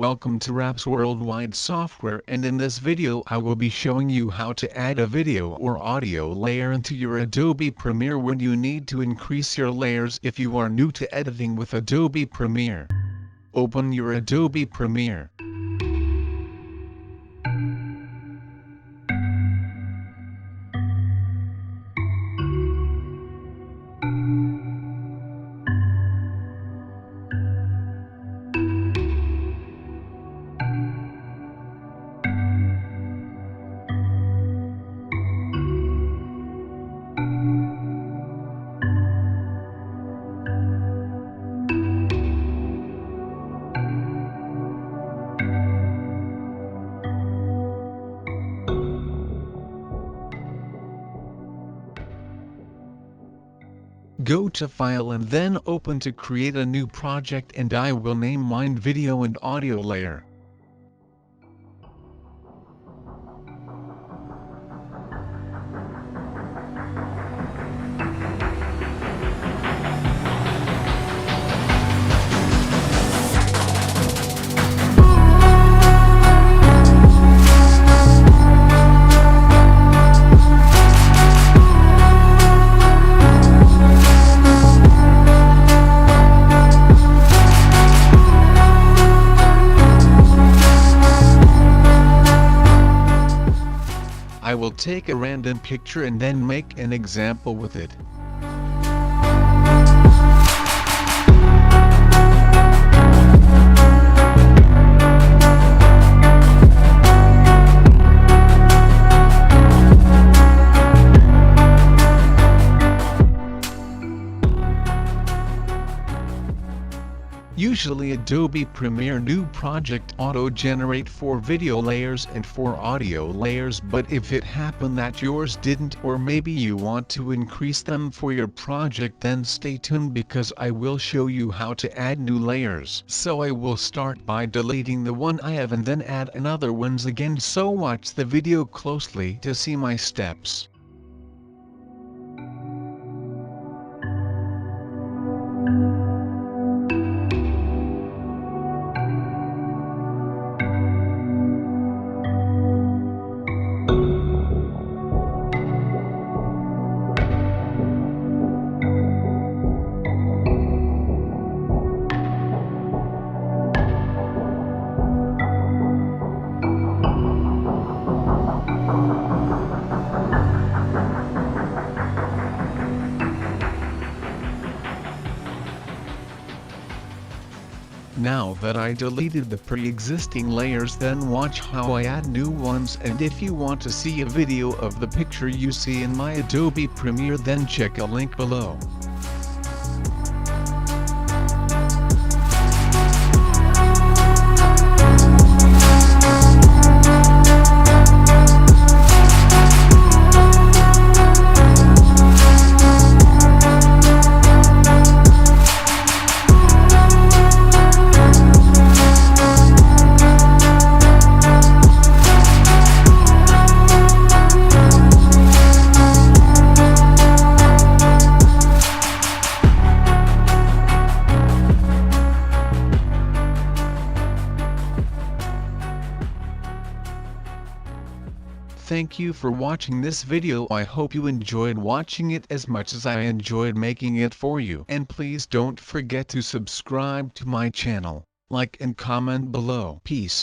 welcome to RapzWorldWide software, and in this video I will be showing you how to add a video or audio layer into your Adobe Premiere when you need to increase your layers if you are new to editing with Adobe Premiere. Open your Adobe Premiere. Go to File and then Open to create a new project, and I will name mine Video and Audio Layer. I will take a random picture and then make an example with it. Usually Adobe Premiere new project auto-generate 4 video layers and 4 audio layers, but if it happened that yours didn't, or maybe you want to increase them for your project, then stay tuned because I will show you how to add new layers. So I will start by deleting the one I have and then add another ones again, so watch the video closely to see my steps. Now that I deleted the pre-existing layers, then watch how I add new ones, and if you want to see a video of the picture you see in my Adobe Premiere, then check a link below. Thank you for watching this video. I hope you enjoyed watching it as much as I enjoyed making it for you. And please don't forget to subscribe to my channel, like and comment below. Peace.